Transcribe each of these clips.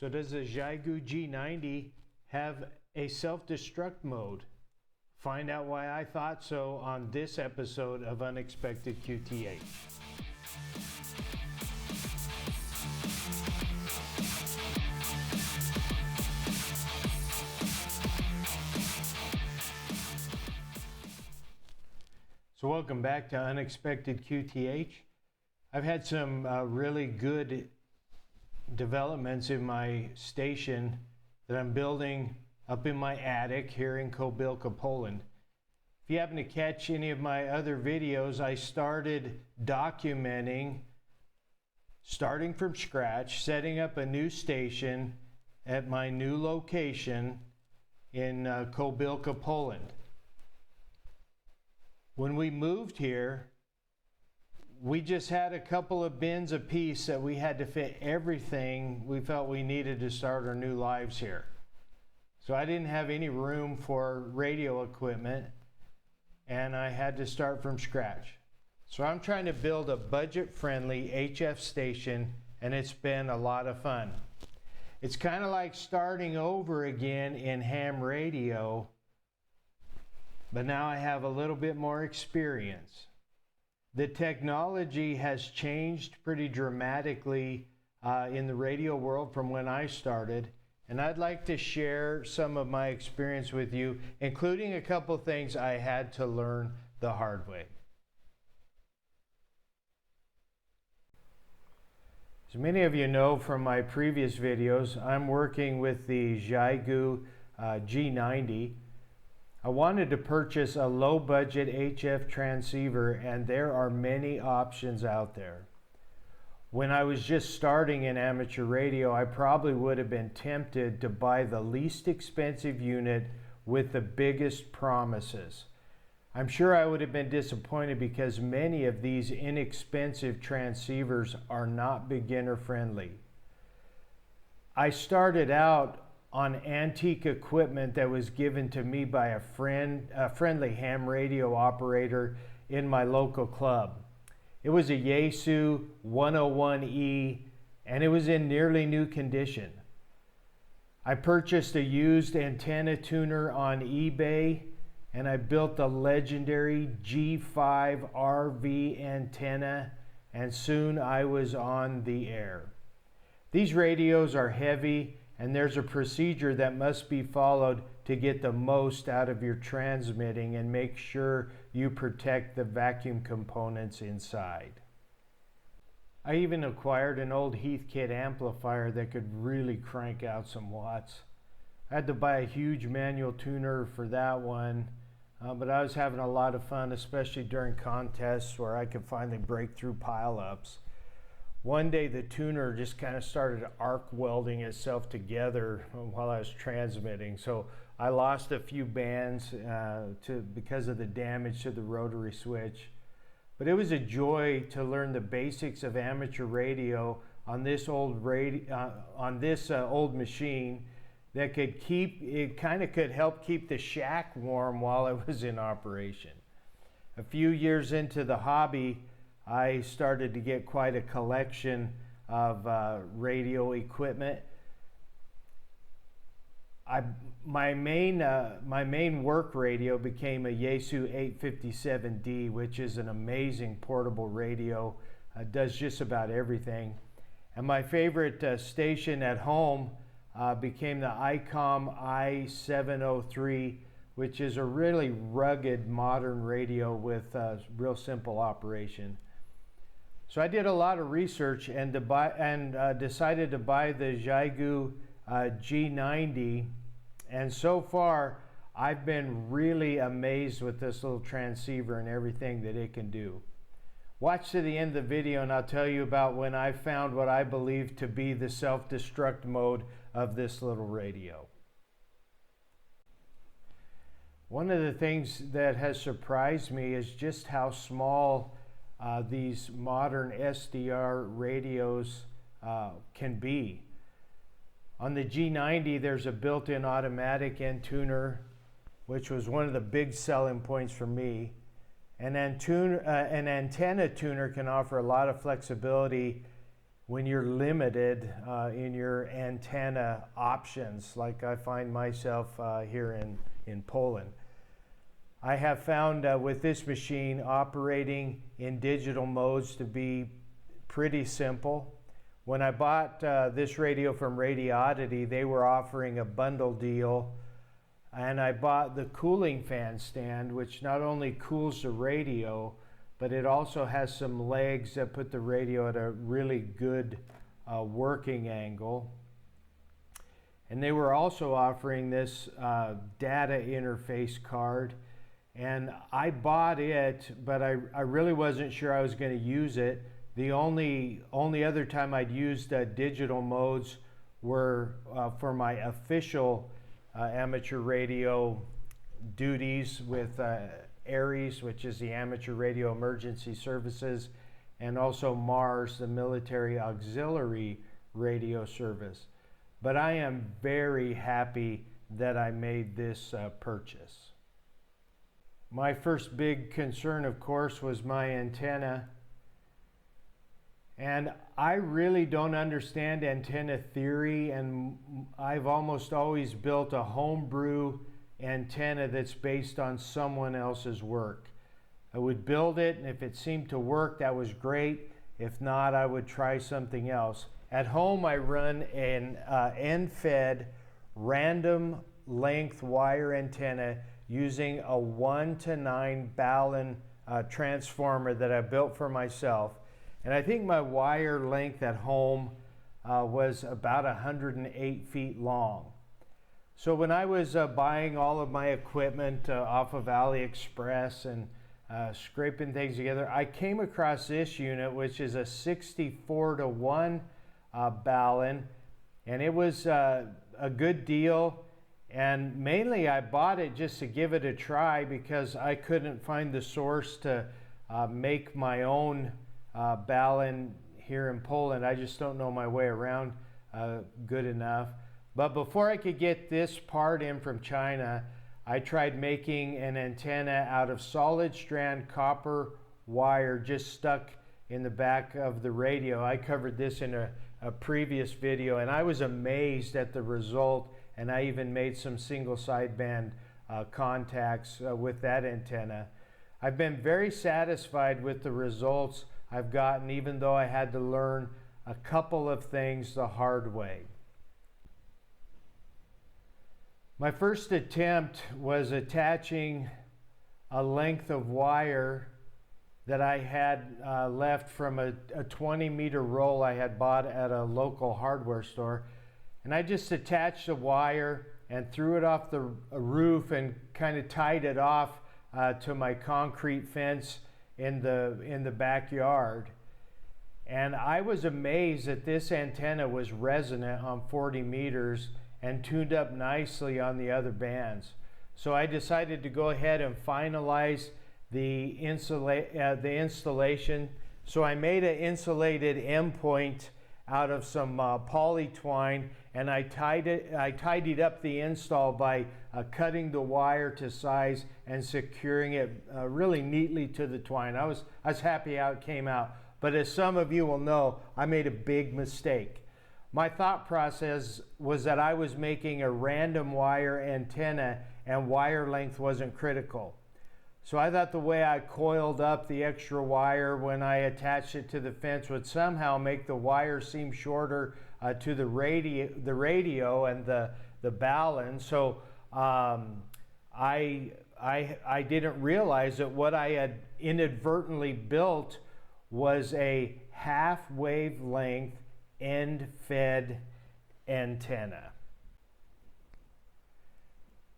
So does the Xiegu G90 have a self-destruct mode? Find out why I thought so on this episode of Unexpected QTH. So welcome back to Unexpected QTH. I've had some really good developments in my station that I'm building up in my attic here in Kobylka, Poland. If you happen to catch any of my other videos, I started documenting, starting from scratch, setting up a new station at my new location in Kobylka, Poland. When we moved here, we just had a couple of bins apiece that we had to fit everything we felt we needed to start our new lives here. So I didn't have any room for radio equipment, and I had to start from scratch. So I'm trying to build a budget-friendly HF station, and it's been a lot of fun. It's kind of like starting over again in ham radio, but now I have a little bit more experience. The technology has changed pretty dramatically in the radio world from when I started, and I'd like to share some of my experience with you, including a couple things I had to learn the hard way. As many of you know from my previous videos, I'm working with the Xiegu G90. I wanted to purchase a low-budget HF transceiver, and there are many options out there. When I was just starting in amateur radio, I probably would have been tempted to buy the least expensive unit with the biggest promises. I'm sure I would have been disappointed because many of these inexpensive transceivers are not beginner-friendly. I started out on antique equipment that was given to me by a friendly ham radio operator in my local club. It was a Xiegu 101E, and it was in nearly new condition. I purchased a used antenna tuner on eBay, and I built the legendary G5 RV antenna, and soon I was on the air. These radios are heavy, and there's a procedure that must be followed to get the most out of your transmitting and make sure you protect the vacuum components inside. I even acquired an old Heathkit amplifier that could really crank out some watts. I had to buy a huge manual tuner for that one, but I was having a lot of fun, especially during contests where I could finally break through pileups. One day the tuner just kind of started arc welding itself together while I was transmitting. So I lost a few bands because of the damage to the rotary switch. But it was a joy to learn the basics of amateur radio on this old old machine that could help keep the shack warm while it was in operation. A few years into the hobby, I started to get quite a collection of radio equipment. My main work radio became a Xiegu 857D, which is an amazing portable radio. It does just about everything. And my favorite station at home became the ICOM i703, which is a really rugged modern radio with real simple operation. So I did a lot of research and decided to buy the Xiegu G90, and so far I've been really amazed with this little transceiver and everything that it can do. Watch to the end of the video and I'll tell you about when I found what I believe to be the self-destruct mode of this little radio. One of the things that has surprised me is just how small these modern SDR radios can be. On the G90, there's a built-in automatic end tuner, which was one of the big selling points for me. An antenna tuner can offer a lot of flexibility when you're limited in your antenna options, like I find myself here in Poland. I have found with this machine operating in digital modes to be pretty simple. When I bought this radio from Radioddity, they were offering a bundle deal, and I bought the cooling fan stand, which not only cools the radio, but it also has some legs that put the radio at a really good working angle. And they were also offering this data interface card, and I bought it, but I really wasn't sure I was going to use it. The only other time I'd used digital modes were for my official amateur radio duties with ARES, which is the Amateur Radio Emergency Services, and also MARS, the Military Auxiliary Radio Service. But I am very happy that I made this purchase. My first big concern, of course, was my antenna. And I really don't understand antenna theory, and I've almost always built a homebrew antenna that's based on someone else's work. I would build it, and if it seemed to work, that was great. If not, I would try something else. At home, I run an end-fed random length wire antenna using a 1:9 Balun transformer that I built for myself. And I think my wire length at home was about 108 feet long. So when I was buying all of my equipment off of AliExpress and scraping things together, I came across this unit, which is a 64:1 Balun, and it was a good deal. And mainly I bought it just to give it a try because I couldn't find the source to make my own Balun here in Poland. I just don't know my way around good enough. But before I could get this part in from China, I tried making an antenna out of solid strand copper wire just stuck in the back of the radio. I covered this in a previous video, and I was amazed at the result, and I even made some single sideband contacts with that antenna. I've been very satisfied with the results I've gotten, even though I had to learn a couple of things the hard way. My first attempt was attaching a length of wire that I had left from a 20-meter roll I had bought at a local hardware store. And I just attached the wire and threw it off the roof and kind of tied it off to my concrete fence in the backyard. And I was amazed that this antenna was resonant on 40 meters and tuned up nicely on the other bands. So I decided to go ahead and finalize the installation. So I made an insulated endpoint out of some poly twine, and I tidied up the install by cutting the wire to size and securing it really neatly to the twine. I was happy how it came out, but as some of you will know, I made a big mistake. My thought process was that I was making a random wire antenna and wire length wasn't critical. So I thought the way I coiled up the extra wire when I attached it to the fence would somehow make the wire seem shorter to the radio and the Balun. So I didn't realize that what I had inadvertently built was a half wavelength end-fed antenna.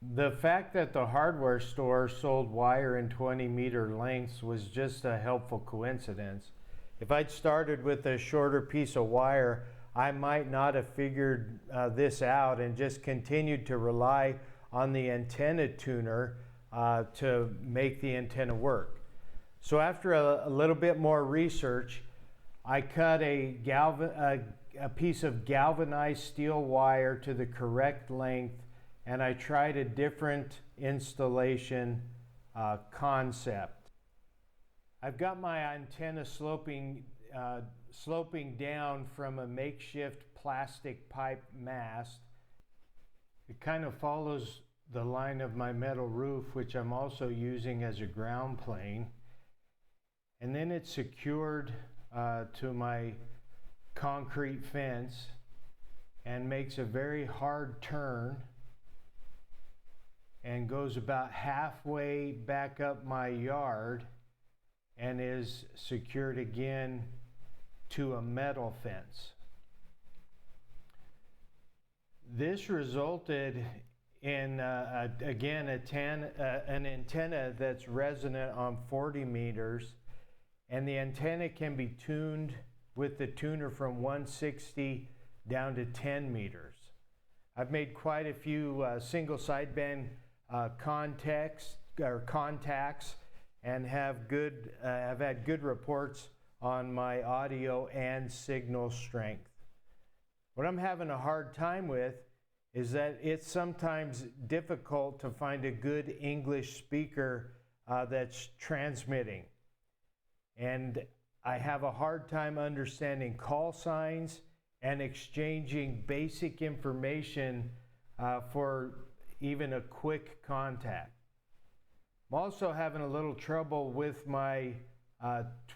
The fact that the hardware store sold wire in 20-meter lengths was just a helpful coincidence. If I'd started with a shorter piece of wire, I might not have figured this out and just continued to rely on the antenna tuner to make the antenna work. So after a little bit more research, I cut a piece of galvanized steel wire to the correct length, and I tried a different installation concept. I've got my antenna sloping sloping down from a makeshift plastic pipe mast. It kind of follows the line of my metal roof, which I'm also using as a ground plane. And then it's secured to my concrete fence and makes a very hard turn and goes about halfway back up my yard and is secured again to a metal fence. This resulted in, again, an antenna that's resonant on 40 meters, and the antenna can be tuned with the tuner from 160 down to 10 meters. I've made quite a few single sideband contacts and have had good reports on my audio and signal strength. What I'm having a hard time with is that it's sometimes difficult to find a good English speaker that's transmitting. And I have a hard time understanding call signs and exchanging basic information for even a quick contact. I'm also having a little trouble with my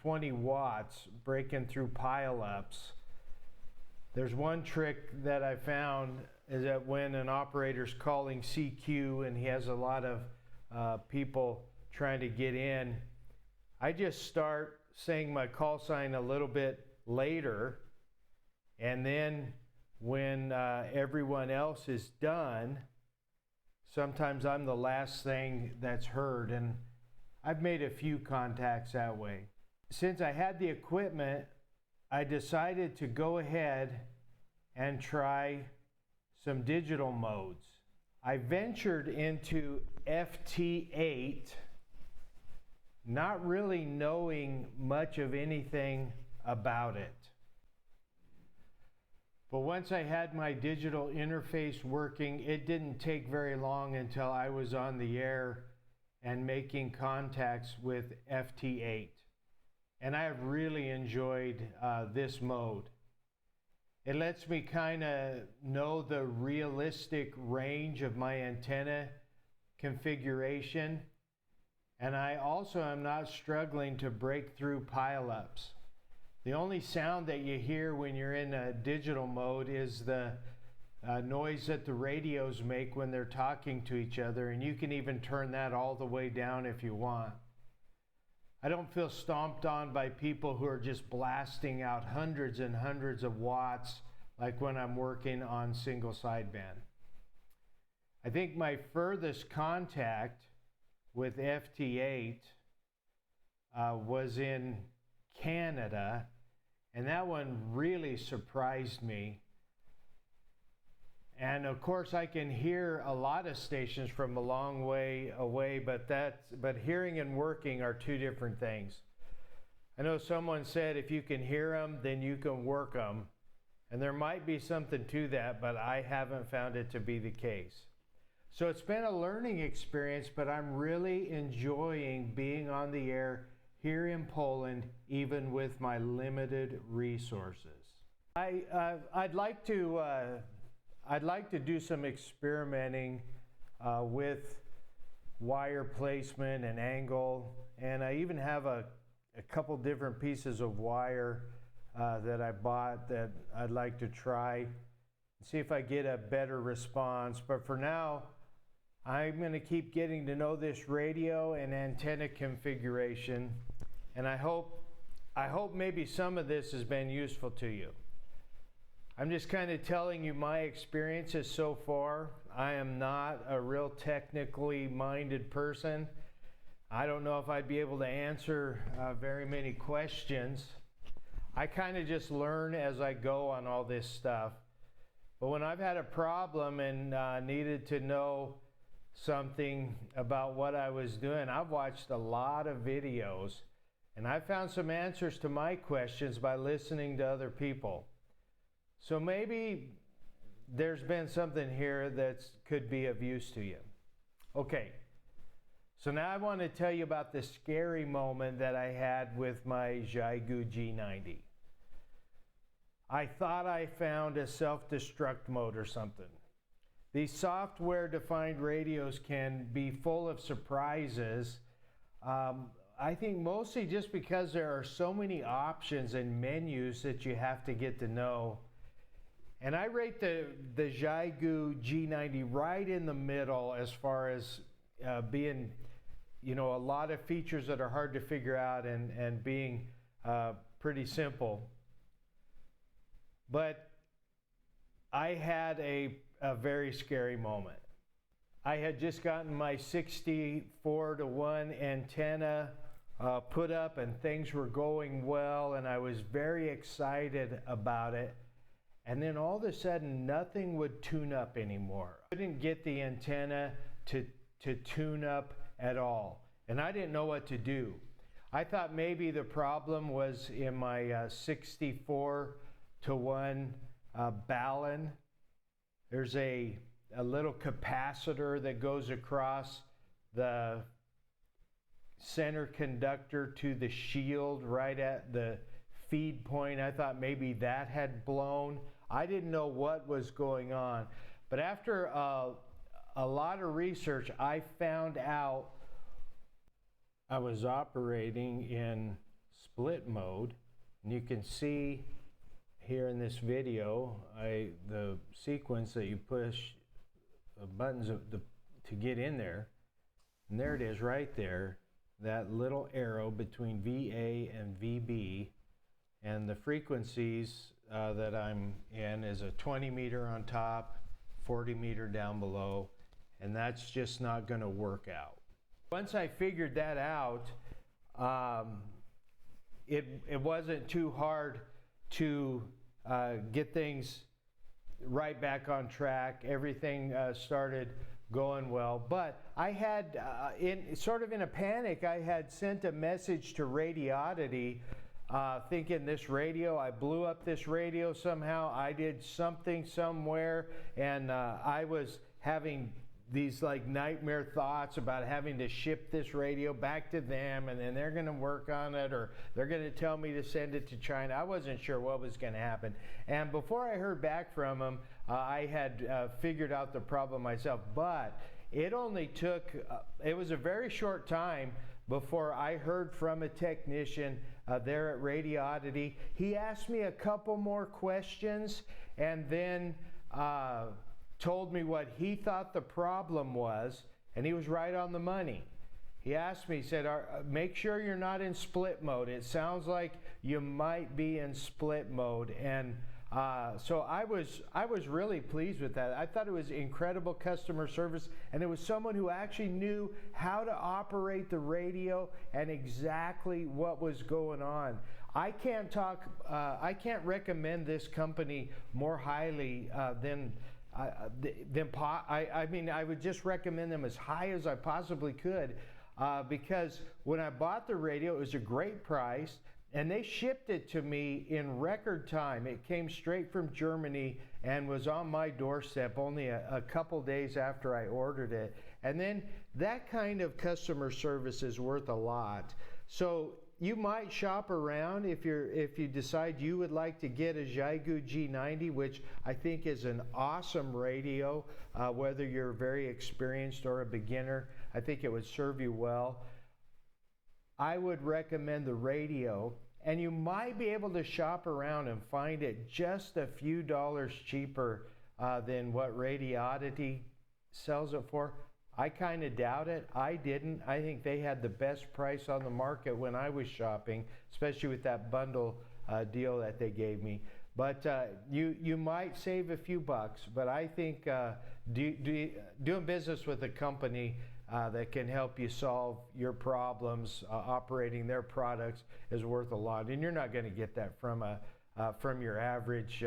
20 watts breaking through pileups. There's one trick that I found is that when an operator's calling CQ and he has a lot of people trying to get in, I just start saying my call sign a little bit later, and then when everyone else is done, sometimes I'm the last thing that's heard, and I've made a few contacts that way. Since I had the equipment, I decided to go ahead and try some digital modes. I ventured into FT8, not really knowing much of anything about it. But once I had my digital interface working, it didn't take very long until I was on the air and making contacts with FT8. And I have really enjoyed this mode. It lets me kind of know the realistic range of my antenna configuration. And I also am not struggling to break through pileups. The only sound that you hear when you're in a digital mode is the noise that the radios make when they're talking to each other, and you can even turn that all the way down if you want. I don't feel stomped on by people who are just blasting out hundreds and hundreds of watts like when I'm working on single sideband. I think my furthest contact with FT8 was in Canada, and that one really surprised me. And of course I can hear a lot of stations from a long way away, but hearing and working are two different things. I know someone said if you can hear them, then you can work them. And there might be something to that, but I haven't found it to be the case. So it's been a learning experience, but I'm really enjoying being on the air here in Poland, even with my limited resources. I'd like to do some experimenting with wire placement and angle, and I even have a couple different pieces of wire that I bought that I'd like to try and see if I get a better response. But for now, I'm going to keep getting to know this radio and antenna configuration, and I hope maybe some of this has been useful to you. I'm just kind of telling you my experiences so far. I am not a real technically minded person. I don't know if I'd be able to answer very many questions. I kind of just learn as I go on all this stuff. But when I've had a problem and needed to know something about what I was doing, I've watched a lot of videos, and I found some answers to my questions by listening to other people. So maybe there's been something here that could be of use to you. Okay, so now I want to tell you about the scary moment that I had with my Xiegu G90. I thought I found a self-destruct mode or something. These software-defined radios can be full of surprises. I think mostly just because there are so many options and menus that you have to get to know. And I rate the Xiegu G90 right in the middle as far as being, a lot of features that are hard to figure out and being pretty simple. But I had a very scary moment. I had just gotten my 64:1 antenna put up and things were going well and I was very excited about it. And then all of a sudden nothing would tune up anymore. I couldn't get the antenna to tune up at all. And I didn't know what to do. I thought maybe the problem was in my 64:1 balun. There's a little capacitor that goes across the center conductor to the shield right at the feed point. I thought maybe that had blown. I didn't know what was going on. But after a lot of research, I found out I was operating in split mode. And you can see here in this video, the sequence that you push the buttons to get in there. And there it is right there, that little arrow between VA and VB. And the frequencies that I'm in is a 20 meter on top, 40 meter down below, and that's just not going to work out. Once I figured that out, it wasn't too hard to get things right back on track. Everything started going well, but I had, in a panic, I had sent a message to Radioddity thinking this radio, I blew up this radio somehow, I did something somewhere, and I was having these like nightmare thoughts about having to ship this radio back to them, and then they're going to work on it, or they're going to tell me to send it to China. I wasn't sure what was going to happen. And before I heard back from them, I had figured out the problem myself. But it only took, it was a very short time before I heard from a technician there at Radioddity. He asked me a couple more questions and then told me what he thought the problem was, and he was right on the money. He asked me, he said, make sure you're not in split mode. It sounds like you might be in split mode. And so I was really pleased with that. I thought it was incredible customer service, and it was someone who actually knew how to operate the radio and exactly what was going on. I can't recommend this company more highly than I mean, I would just recommend them as high as I possibly could, because when I bought the radio, it was a great price, and they shipped it to me in record time. It came straight from Germany and was on my doorstep only a couple days after I ordered it. And then that kind of customer service is worth a lot. So you might shop around if you decide you would like to get a Xiegu G90, which I think is an awesome radio, whether you're very experienced or a beginner. I think it would serve you well. I would recommend the radio, and you might be able to shop around and find it just a few dollars cheaper than what Radioddity sells it for. I kind of doubt it. I didn't. I think they had the best price on the market when I was shopping, especially with that bundle deal that they gave me. But you might save a few bucks, but I think doing business with a company that can help you solve your problems operating their products is worth a lot. And you're not going to get that from your average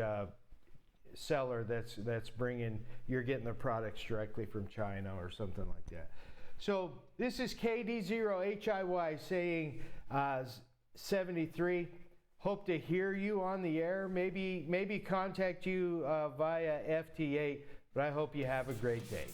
seller that's bringing, you're getting the products directly from China or something like that. So this is KD0HIY saying 73. Hope to hear you on the air. Maybe contact you via FT8, but I hope you have a great day.